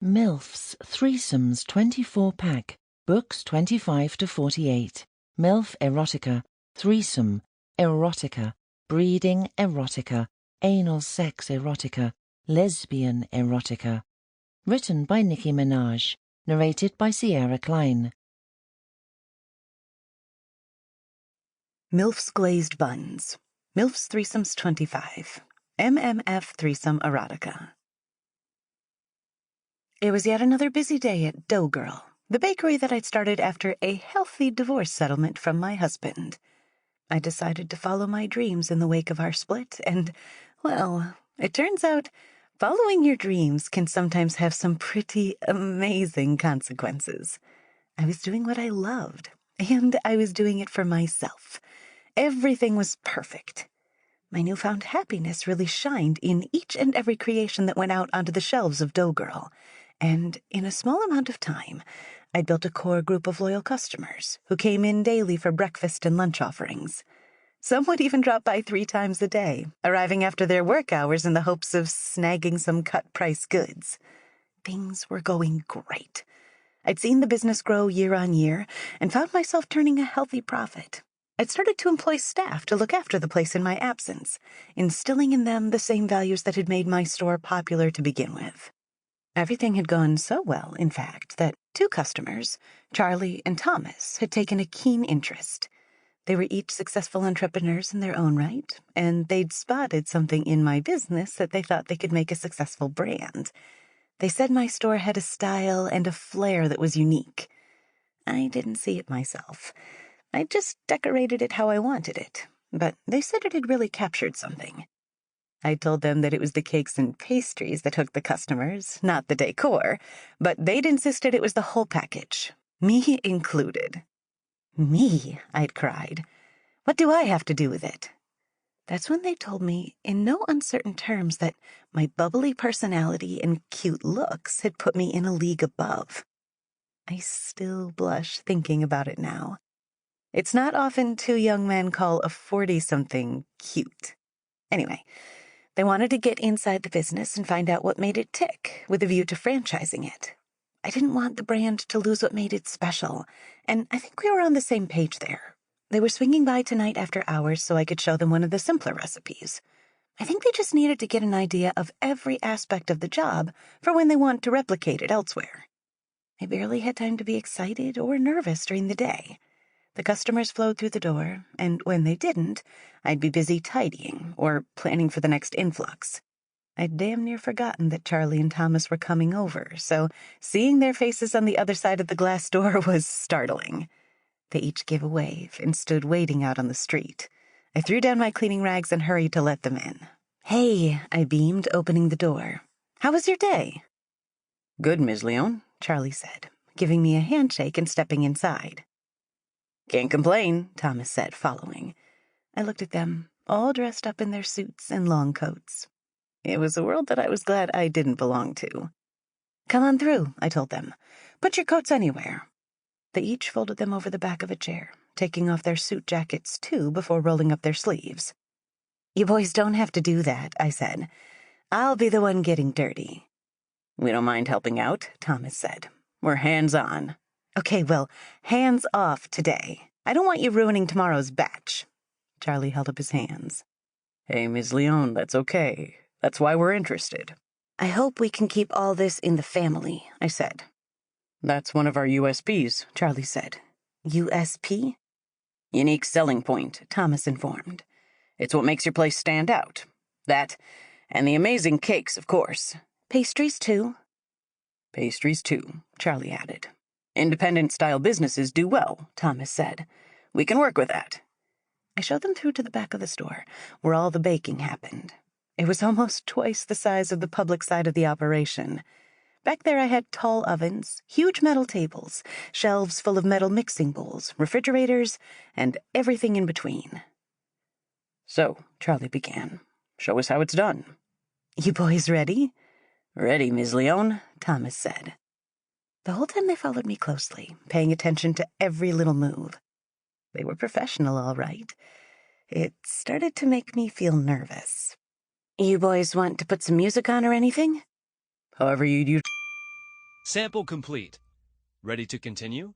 MILFs Threesomes 24-pack, books 25 to 48, Milf Erotica Threesome Erotica, Breeding Erotica, Anal Sex Erotica, Lesbian Erotica. Written by Nicki Menage, narrated by Kline. Milf's Glazed Buns, Milf's Threesomes 25, MMF Threesome Erotica. It was yet another busy day at Dough Girl, the bakery that I'd started after a healthy divorce settlement from my husband. I decided to follow my dreams in the wake of our split, and, well, it turns out following your dreams can sometimes have some pretty amazing consequences. I was doing what I loved, and I was doing it for myself. Everything was perfect. My newfound happiness really shined in each and every creation that went out onto the shelves of Dough Girl, and in a small amount of time, I'd built a core group of loyal customers who came in daily for breakfast and lunch offerings. Some would even drop by 3 times a day, arriving after their work hours in the hopes of snagging some cut-price goods. Things were going great. I'd seen the business grow year on year and found myself turning a healthy profit. I'd started to employ staff to look after the place in my absence, instilling in them the same values that had made my store popular to begin with. Everything had gone so well, in fact, that 2 customers, Charlie and Thomas, had taken a keen interest. They were each successful entrepreneurs in their own right, and they'd spotted something in my business that they thought they could make a successful brand. They said my store had a style and a flair that was unique. I didn't see it myself. I just decorated it how I wanted it, but they said it had really captured something. I told them that it was the cakes and pastries that hooked the customers, not the decor, but they'd insisted it was the whole package, me included. Me, I'd cried. What do I have to do with it? That's when they told me, in no uncertain terms, that my bubbly personality and cute looks had put me in a league above. I still blush thinking about it now. It's not often 2 young men call a 40-something cute. Anyway, they wanted to get inside the business and find out what made it tick, with a view to franchising it. I didn't want the brand to lose what made it special, and I think we were on the same page there. They were swinging by tonight after hours so I could show them one of the simpler recipes. I think they just needed to get an idea of every aspect of the job for when they want to replicate it elsewhere. I barely had time to be excited or nervous during the day. The customers flowed through the door, and when they didn't, I'd be busy tidying or planning for the next influx. I'd damn near forgotten that Charlie and Thomas were coming over, so seeing their faces on the other side of the glass door was startling. They each gave a wave and stood waiting out on the street. I threw down my cleaning rags and hurried to let them in. "Hey," I beamed, opening the door. "How was your day?" "Good, Ms. Leone," Charlie said, giving me a handshake and stepping inside. "Can't complain," Thomas said, following. I looked at them, all dressed up in their suits and long coats. It was a world that I was glad I didn't belong to. "Come on through," I told them. "Put your coats anywhere." They each folded them over the back of a chair, taking off their suit jackets too before rolling up their sleeves. "You boys don't have to do that," I said. "I'll be the one getting dirty." "We don't mind helping out," Thomas said. "We're hands-on." "Okay, well, hands off today. I don't want you ruining tomorrow's batch." Charlie held up his hands. "Hey, Ms. Leone, that's okay. That's why we're interested." "I hope we can keep all this in the family," I said. "That's one of our USPs, Charlie said. USP? Unique selling point, Thomas informed. It's what makes your place stand out. That, and the amazing cakes, of course." "Pastries, too?" "Pastries, too," Charlie added. "Independent-style businesses do well," Thomas said. "We can work with that." I showed them through to the back of the store, where all the baking happened. It was almost twice the size of the public side of the operation. Back there I had tall ovens, huge metal tables, shelves full of metal mixing bowls, refrigerators, and everything in between. "So," Charlie began, "show us how it's done." "You boys ready?" "Ready, Ms. Leone," Thomas said. The whole time they followed me closely, paying attention to every little move. They were professional, all right. It started to make me feel nervous. "You boys want to put some music on or anything?" "However you'd use..." Sample complete. Ready to continue?